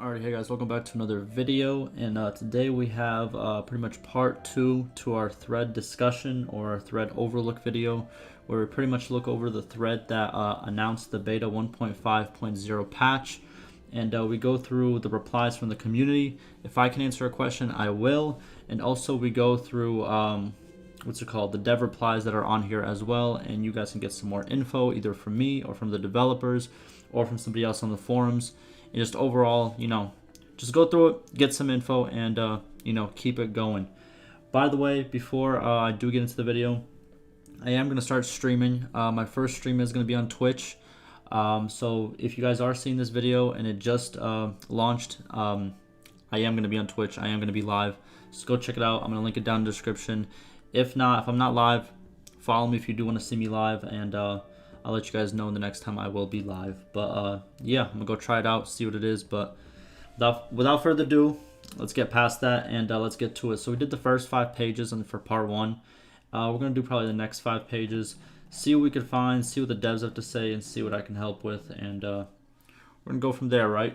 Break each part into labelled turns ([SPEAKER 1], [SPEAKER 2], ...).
[SPEAKER 1] Alright, hey guys, welcome back to another video, and today we have pretty much part 2 to our thread discussion or our thread overlook video, where we pretty much look over the thread that announced the beta 1.5.0 patch, and we go through the replies from the community. If I can answer a question, I will, and also we go through the dev replies that are on here as well, and you guys can get some more info either from me or from the developers or from somebody else on the forums. And just overall, just go through it, get some info, and keep it going. By the way, before I do get into the video, I am going to start streaming. My first stream is going to be on Twitch. So if you guys are seeing this video and it just launched, I am going to be on Twitch. I am going to be live. Just go check it out. I'm going to link it down in the description. If I'm not live, follow me if you do want to see me live, and I'll let you guys know the next time I will be live. But yeah, I'm gonna go try it out, see what it is. But without further ado, let's get past that and let's get to it. So we did the first 5 pages for part 1. We're gonna do probably the next 5 pages, see what we could find, see what the devs have to say, and see what I can help with, and we're gonna go from there, right?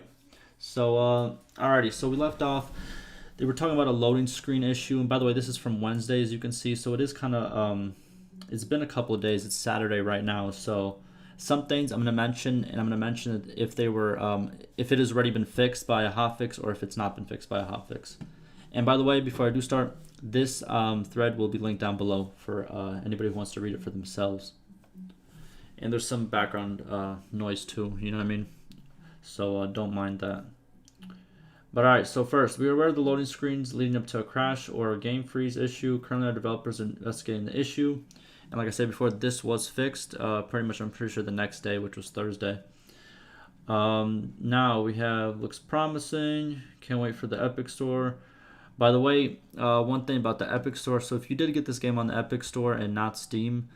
[SPEAKER 1] So alrighty, so we left off. They were talking about a loading screen issue, and by the way, this is from Wednesday, as you can see. So it is kind of it's been a couple of days. It's Saturday right now, so some things I'm going to mention, and I'm going to mention if they were, if it has already been fixed by a hotfix or if it's not been fixed by a hotfix. And by the way, before I do start, this thread will be linked down below for anybody who wants to read it for themselves. And there's some background noise too, you know what I mean? So don't mind that. But alright, so first, we are aware of the loading screens leading up to a crash or a game freeze issue. Currently, our developers are investigating the issue. And like I said before, this was fixed I'm pretty sure the next day, which was Thursday. Now we have, looks promising. Can't wait for the Epic Store. By the way, one thing about the Epic Store. So if you did get this game on the Epic Store and not Steam,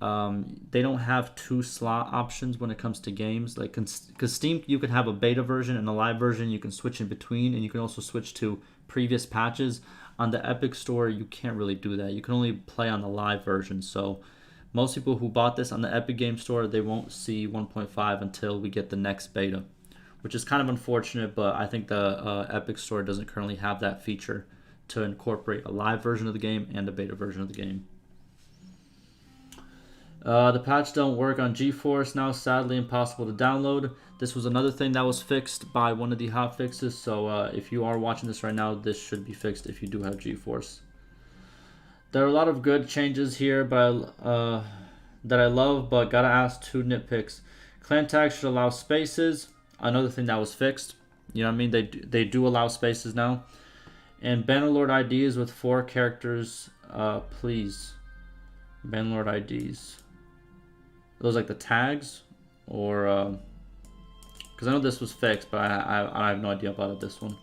[SPEAKER 1] they don't have 2 slot options when it comes to games. Like, because Steam, you can have a beta version and a live version. You can switch in between, and you can also switch to previous patches. On the Epic Store, you can't really do that. You can only play on the live version. So most people who bought this on the Epic Game Store, they won't see 1.5 until we get the next beta, which is kind of unfortunate, but I think the Epic Store doesn't currently have that feature to incorporate a live version of the game and a beta version of the game. The patch don't work on GeForce now, sadly impossible to download. This was another thing that was fixed by one of the hotfixes, so if you are watching this right now, this should be fixed if you do have GeForce. There are a lot of good changes here that I love, but gotta ask 2 nitpicks. Clan tags should allow spaces, another thing that was fixed. You know what I mean? They do allow spaces now. And Bannerlord IDs with 4 characters, please. Bannerlord IDs. Those like the tags, or because I know this was fixed, but I have no idea about this one.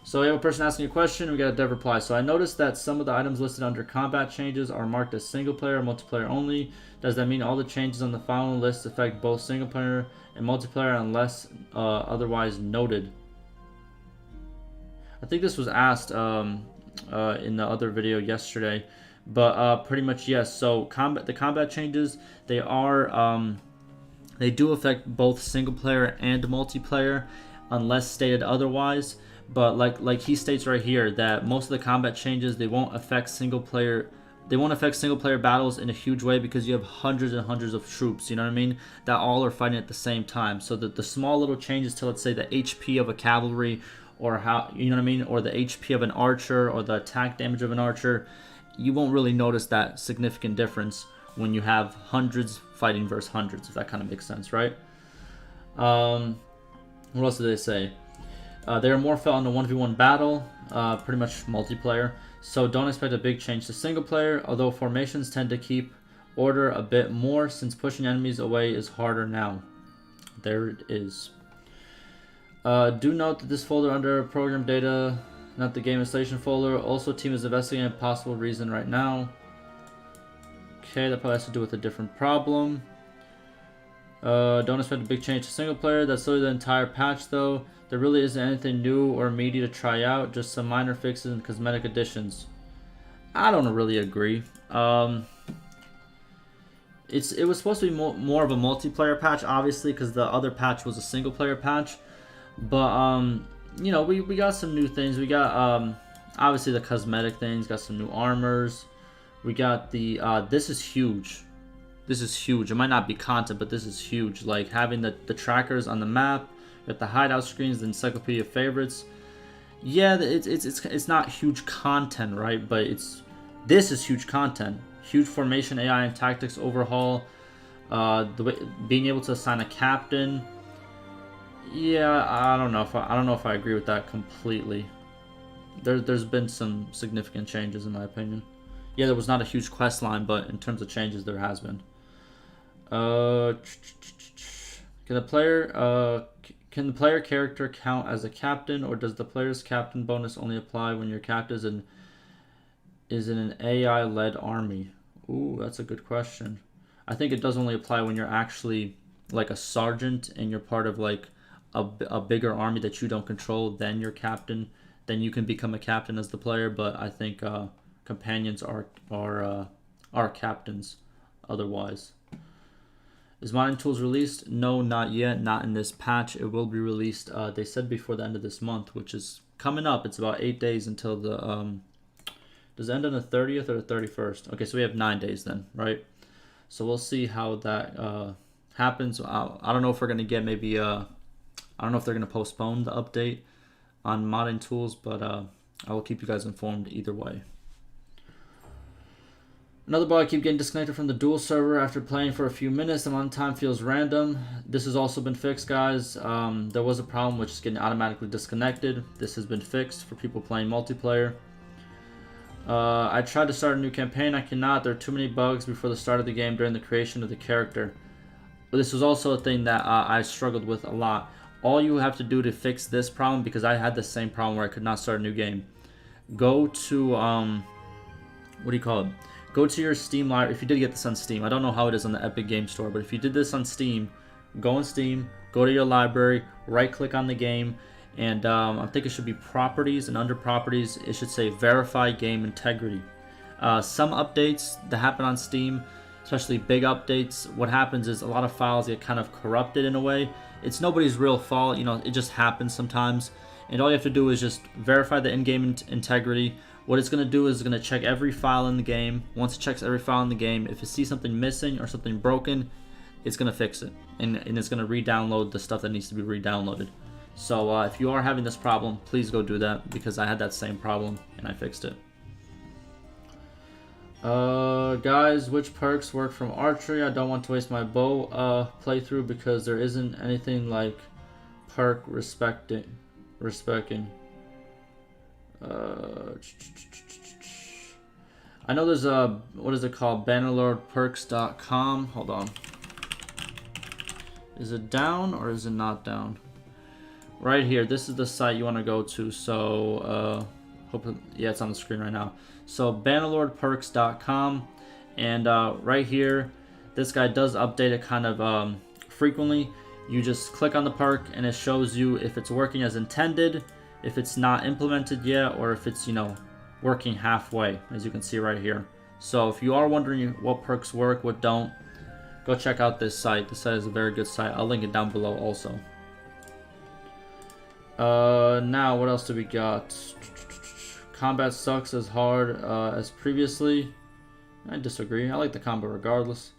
[SPEAKER 1] So we have a person asking a question, and we got a dev reply. So I noticed that some of the items listed under combat changes are marked as single player or multiplayer only. Does that mean all the changes on the following list affect both single player and multiplayer unless otherwise noted? I think this was asked in the other video yesterday. But pretty much yes. So the combat changes, they do affect both single player and multiplayer, unless stated otherwise. But like he states right here, that most of the combat changes, they won't affect single player. They won't affect single player battles in a huge way because you have hundreds and hundreds of troops. You know what I mean? That all are fighting at the same time. So the small little changes to, let's say, the HP of a cavalry, or how, you know what I mean, or the HP of an archer, or the attack damage of an archer, you won't really notice that significant difference when you have hundreds fighting versus hundreds, if that kind of makes sense, right? What else did they say? They are more felt in the 1v1 battle, pretty much multiplayer, so don't expect a big change to single player, although formations tend to keep order a bit more since pushing enemies away is harder now. There it is. Do note that this folder under program data, not the game installation folder. Also, team is investigating a possible reason right now. Okay, that probably has to do with a different problem. Don't expect a big change to single player. That's literally the entire patch, though. There really isn't anything new or meaty to try out. Just some minor fixes and cosmetic additions. I don't really agree. It was supposed to be more of a multiplayer patch, obviously, because the other patch was a single player patch. But you know, we got some new things. We got obviously the cosmetic things. Got some new armors. We got the this is huge. This is huge. It might not be content, but this is huge. Like having the trackers on the map, got the hideout screens, the encyclopedia favorites. Yeah, it's not huge content, right? But this is huge content. Huge formation AI and tactics overhaul. The way, being able to assign a captain. Yeah, I don't know if I agree with that completely. There's been some significant changes in my opinion. Yeah, there was not a huge quest line, but in terms of changes, there has been. Can the player character count as a captain, or does the player's captain bonus only apply when your captain is in an AI-led army? Ooh, that's a good question. I think it does only apply when you're actually like a sergeant and you're part of like a bigger army that you don't control. Then your captain, then you can become a captain as the player. But I think companions are captains otherwise. Is Mining Tools released? No, not yet. Not in this patch. It will be released. They said before the end of this month, which is coming up. It's about 8 days until the does it end on the 30th or the 31st? Okay, so we have 9 days then, right? So we'll see how that happens. I don't know if we're gonna get maybe I don't know if they're gonna postpone the update on Modding Tools, but I will keep you guys informed either way. Another bug, I keep getting disconnected from the dual server after playing for a few minutes. The amount of time feels random. This has also been fixed, guys. There was a problem with just getting automatically disconnected. This has been fixed for people playing multiplayer. I tried to start a new campaign. I cannot. There are too many bugs before the start of the game during the creation of the character. But this was also a thing that I struggled with a lot. All you have to do to fix this problem, because I had the same problem where I could not start a new game, go to what do you call it? Go to your Steam library. If you did get this on Steam, I don't know how it is on the Epic Game Store, but if you did this on Steam, go on Steam, go to your library, right-click on the game, and I think it should be Properties, and under Properties, it should say Verify Game Integrity. Some updates that happen on Steam, especially big updates, what happens is a lot of files get kind of corrupted in a way. It's nobody's real fault, you know, it just happens sometimes. And all you have to do is just verify the in-game integrity. What it's going to do is it's going to check every file in the game. Once it checks every file in the game, if it sees something missing or something broken, it's going to fix it. And it's going to re-download the stuff that needs to be re-downloaded. So if you are having this problem, please go do that, because I had that same problem and I fixed it. Guys, which perks work from Archery? I don't want to waste my bow playthrough because there isn't anything like perk respecting. I know there's a, what is it called? Bannerlordperks.com. Hold on. Is it down or is it not down? Right here. This is the site you want to go to. So, yeah, it's on the screen right now. So, Bannerlordperks.com. And right here, this guy does update it kind of frequently. You just click on the perk and it shows you if it's working as intended, if it's not implemented yet, or if it's, you know, working halfway, as you can see right here. So if you are wondering what perks work, what don't, go check out this site. This site is a very good site. I'll link it down below also. Now, what else do we got? Combat sucks as hard as previously. I disagree. I like the combat regardless.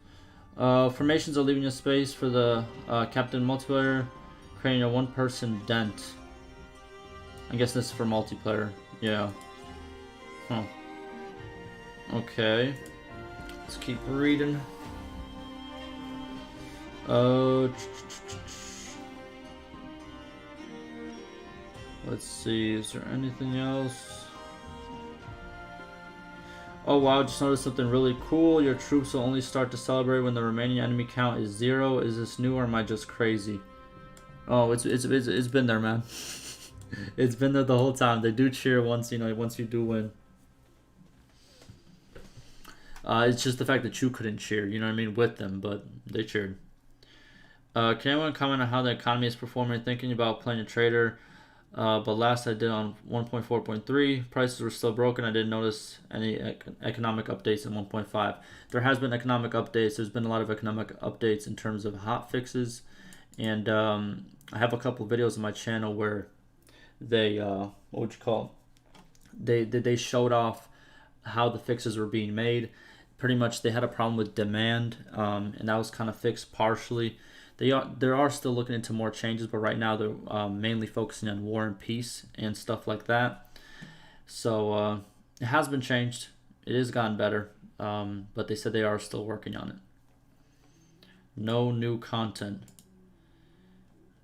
[SPEAKER 1] Formations are leaving a space for the Captain multiplayer, creating a one-person dent. I guess this is for multiplayer. Yeah. Huh. Okay. Let's keep reading. Let's see. Is there anything else? Oh wow, just noticed something really cool. Your troops will only start to celebrate when the remaining enemy count is 0. Is this new or am I just crazy? Oh, it's been there, man. It's been there the whole time. They do cheer once, you know, once you do win. It's just the fact that you couldn't cheer, you know what I mean, with them, but they cheered. Can anyone comment on how the economy is performing? Thinking about playing a trader. But last I did on 1.4.3, prices were still broken. I didn't notice any economic updates in 1.5. There has been economic updates. There's been a lot of economic updates in terms of hot fixes and I have a couple videos on my channel where they what would you call it? They showed off how the fixes were being made. Pretty much, they had a problem with demand, and that was kind of fixed partially. They are still looking into more changes, but right now they're mainly focusing on war and peace and stuff like that. So it has been changed. It has gotten better, but they said they are still working on it. No new content.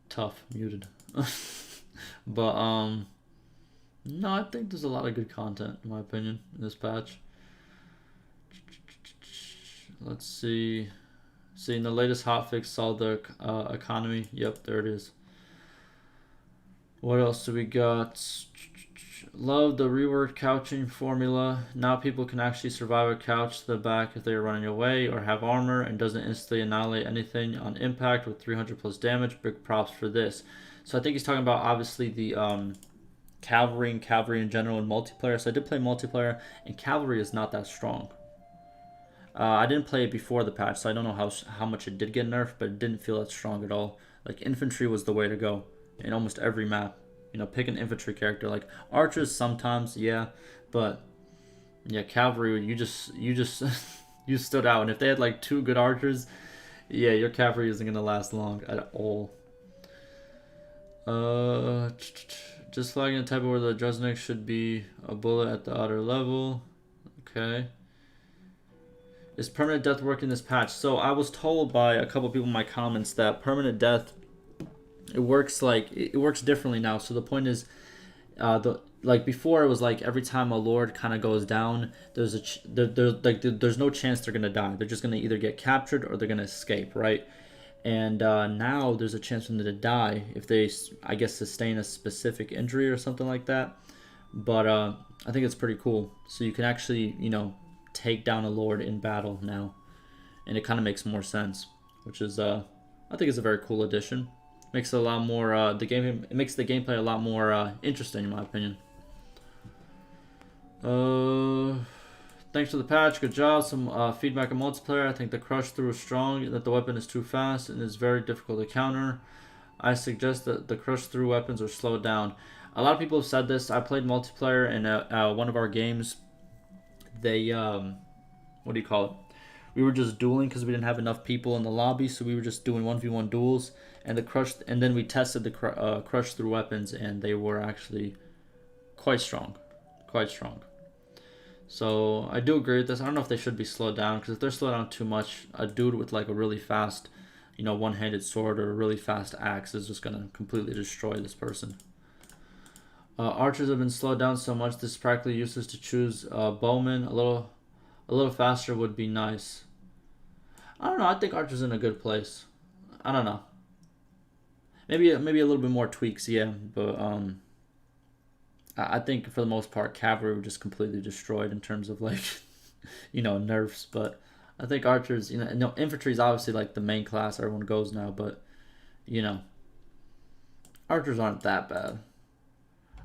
[SPEAKER 1] Tough, muted. But no, I think there's a lot of good content in my opinion in this patch. Let's see. In the latest hotfix, saw the economy. Yep, there it is. What else do we got? Love the reworked couching formula. Now people can actually survive a couch to the back if they are running away or have armor and doesn't instantly annihilate anything on impact with 300 plus damage. Big props for this. So I think he's talking about obviously the cavalry and cavalry in general in multiplayer. So I did play multiplayer, and cavalry is not that strong. I didn't play it before the patch, so I don't know how much it did get nerfed, but it didn't feel that strong at all. Like, infantry was the way to go in almost every map. You know, pick an infantry character. Like, archers sometimes, yeah, but yeah, cavalry, you just you stood out. And if they had like 2 good archers, yeah, your cavalry isn't gonna last long at all. Just flagging a type of where the Dresnik should be a bullet at the outer level. Okay. Is permanent death working this patch? So I was told by a couple people in my comments that permanent death, it works differently now. So the point is, like before it was like every time a lord kind of goes down, there's no chance they're gonna die. They're just gonna either get captured or they're gonna escape, right? And now there's a chance for them to die if they, I guess, sustain a specific injury or something like that. But I think it's pretty cool. So you can actually, you know, take down a lord in battle now, and it kind of makes more sense, which is I think it's a very cool addition. Makes it a lot more it makes the gameplay a lot more interesting in my opinion. Thanks for the patch, good job. Some feedback on multiplayer. I think the crush through is strong, that the weapon is too fast and is very difficult to counter. I suggest that the crush through weapons are slowed down. A lot of people have said this. I played multiplayer in one of our games. They what do you call it, we were just dueling because we didn't have enough people in the lobby, so we were just doing 1v1 duels, and then we tested the crush through weapons, and they were actually quite strong. So I do agree with this. I don't know if they should be slowed down, because if they're slowed down too much, a dude with like a really fast, you know, one-handed sword or a really fast axe is just gonna completely destroy this person. Archers have been slowed down so much this is practically useless to choose bowmen. A little faster would be nice. I don't know. I think archers in a good place. I don't know. Maybe a little bit more tweaks, yeah. But I think for the most part, cavalry were just completely destroyed in terms of like, you know, nerfs. But I think archers, you know, no, infantry is obviously like the main class everyone goes now. But you know, archers aren't that bad.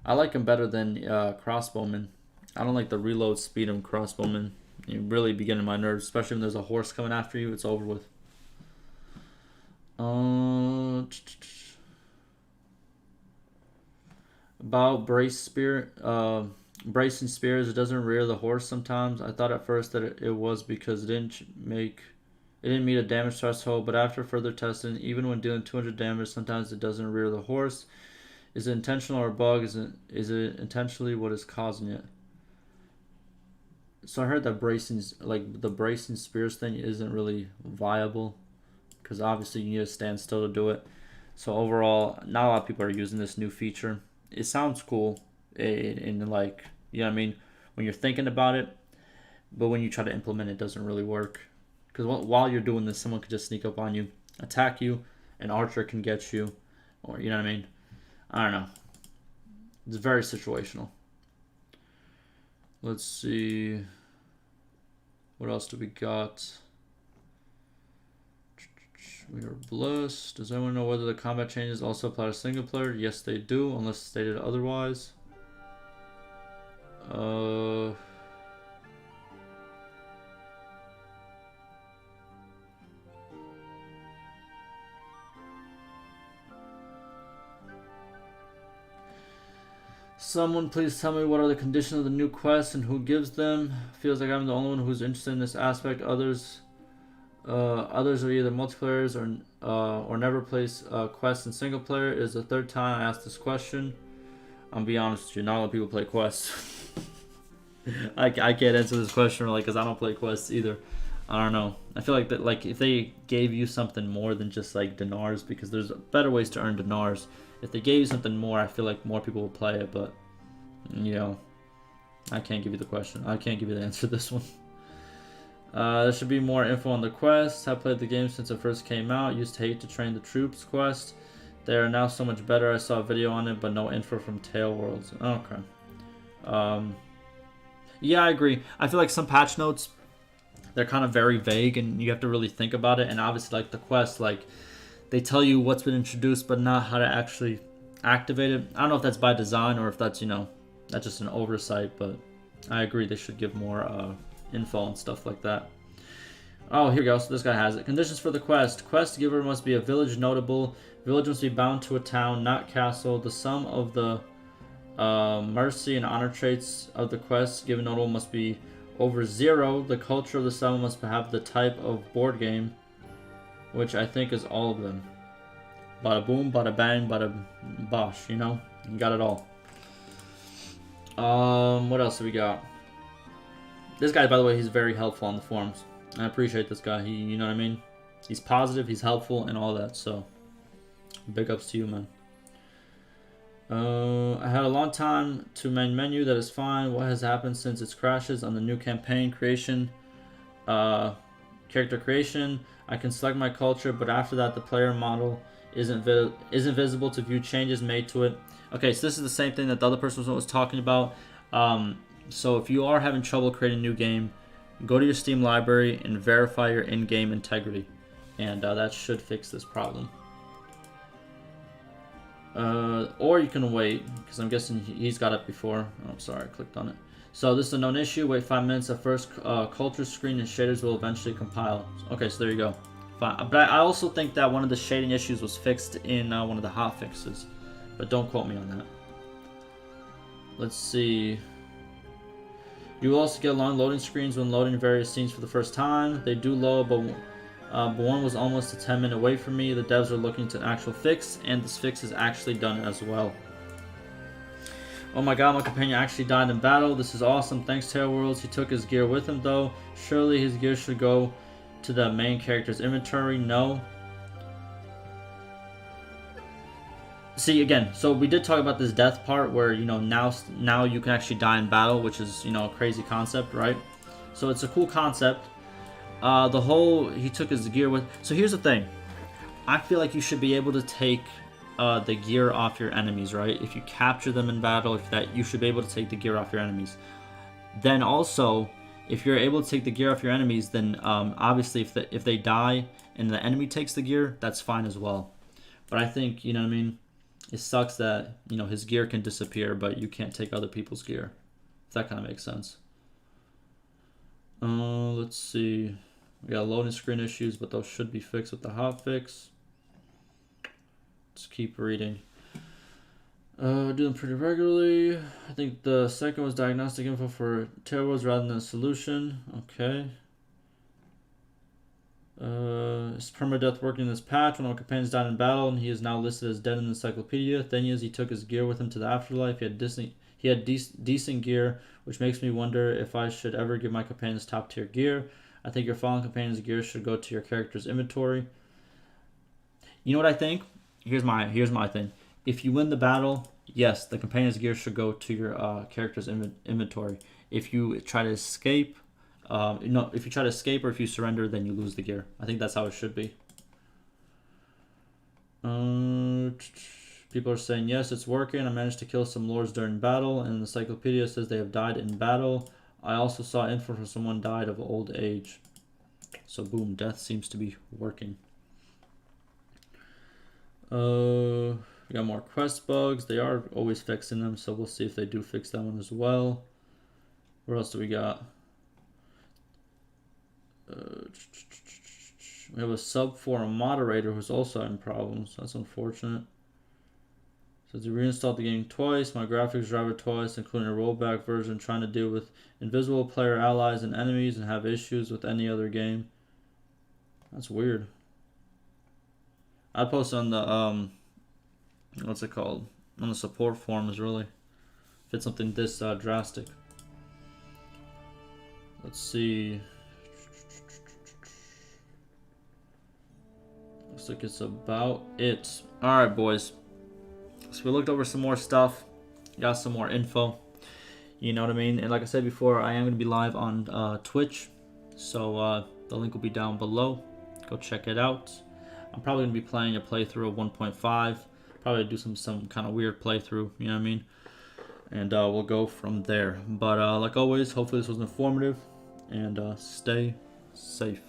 [SPEAKER 1] I like them better than crossbowmen. I don't like the reload speed of crossbowmen. You really be getting my nerves, especially when there's a horse coming after you. It's over with. About bracing spears, it doesn't rear the horse sometimes. I thought at first that it was because it didn't meet a damage threshold, but after further testing, even when dealing 200 damage, sometimes it doesn't rear the horse. Is it intentional or a bug? Is it intentionally what is causing it? So I heard that the bracing spears thing isn't really viable, because obviously you need to stand still to do it. So overall, not a lot of people are using this new feature. It sounds cool in like, you know what I mean, when you're thinking about it, but when you try to implement it, it doesn't really work. Because while you're doing this, someone could just sneak up on you, attack you, an archer can get you, or you know what I mean. I don't know. It's very situational. Let's see. What else do we got? We are blessed. Does anyone know whether the combat changes also apply to single player? Yes, they do, unless stated otherwise. Someone please tell me what are the conditions of the new quests and who gives them. Feels like I'm the only one who's interested in this aspect. Others are either multiplayers or never plays quests in single player. It is the third time I asked this question. I'm gonna be honest with you, not a lot of people play quests. I can't answer this question really because I don't play quests either. I don't know. I feel like that, like if they gave you something more than just like dinars, because there's better ways to earn dinars. If they gave you something more, I feel like more people will play it. But you know, I can't give you the question. I can't give you the answer to this one. There should be more info on the quest. I've played the game since it first came out. Used to hate to train the troops quest. They are now so much better. I saw a video on it, but no info from Tail Worlds. Okay. Yeah, I agree. I feel like some patch notes, they're kind of very vague, and you have to really think about it. And obviously, like the quest, like they tell you what's been introduced, but not how to actually activate it. I don't know if that's by design or if that's that's just an oversight. But I agree they should give more info and stuff like that. Oh, here we go. So this guy has it. Conditions for the quest. Quest giver must be a village notable. Village must be bound to a town, not castle. The sum of the mercy and honor traits of the quest given notable must be over 0. The culture of the summon must have the type of board game, which I think is all of them. Bada boom, bada bang, bada bosh, you got it all. What else do we got? This guy, by the way, he's very helpful on the forums. I appreciate this guy. You know what I mean? He's positive, he's helpful, and all that. So, big ups to you, man. I had a long time to main menu. That is fine. What has happened since its crashes on the new campaign creation? Character creation. I can select my culture, but after that, the player model isn't visible to view changes made to it. Okay, so this is the same thing that the other person was talking about. So if you are having trouble creating a new game, go to your Steam library and verify your in-game integrity, and that should fix this problem. Or you can wait, because I'm guessing he's got it before. Oh, sorry, I clicked on it. So this is a known issue. Wait 5 minutes. The first culture screen and shaders will eventually compile. Okay, so there you go. Fine. But I also think that one of the shading issues was fixed in one of the hot fixes. But don't quote me on that. Let's see. You will also get long loading screens when loading various scenes for the first time. They do load, but one was almost a 10-minute wait for me. The devs are looking to an actual fix, and this fix is actually done as well. Oh my god, my companion actually died in battle. This is awesome. Thanks, Tail Worlds. He took his gear with him, though. Surely his gear should go to the main character's inventory. No. See, again, so we did talk about this death part where, now you can actually die in battle, which is, a crazy concept, right? So it's a cool concept. The whole, he took his gear with... So here's the thing. I feel like you should be able to take the gear off your enemies, right? If you capture them in battle, you should be able to take the gear off your enemies. Then also, if you're able to take the gear off your enemies, then obviously if they die and the enemy takes the gear, that's fine as well. But I think, you know what I mean? It sucks that, his gear can disappear, but you can't take other people's gear. If that kind of makes sense. Let's see. We got loading screen issues, but those should be fixed with the hotfix. Let's keep reading. Do them pretty regularly. I think the second was diagnostic info for Tailworlds rather than a solution. Okay. Is Permadeath Working in this patch? One of my companions died in battle, and he is now listed as dead in the encyclopedia. Thing is, he took his gear with him to the afterlife. He had decent gear, which makes me wonder if I should ever give my companions top tier gear. I think your fallen companion's gear should go to your character's inventory. You know what I think? Here's my thing. If you win the battle, yes, the companion's gear should go to your character's inventory. If you try to escape, if you try to escape or if you surrender, then you lose the gear. I think that's how it should be. People are saying, yes, it's working. I managed to kill some lords during battle, and the encyclopedia says they have died in battle. I also saw info for someone died of old age. So boom, death seems to be working. We got more quest bugs. They are always fixing them, so we'll see if they do fix that one as well. What else do we got? We have a sub forum moderator who's also having problems. That's unfortunate. Says you reinstalled the game twice, my graphics driver twice, including a rollback version, trying to deal with invisible player allies and enemies and have issues with any other game. That's weird. I'd post on the what's it called? On the support forums, really. If it's something this drastic. Let's see. Looks like it's about it. Alright, boys. So we looked over some more stuff. Got some more info. You know what I mean? And like I said before, I am going to be live on Twitch. So the link will be down below. Go check it out. I'm probably going to be playing a playthrough of 1.5. Probably do some kind of weird playthrough. You know what I mean? And we'll go from there. But like always, hopefully this was informative. And stay safe.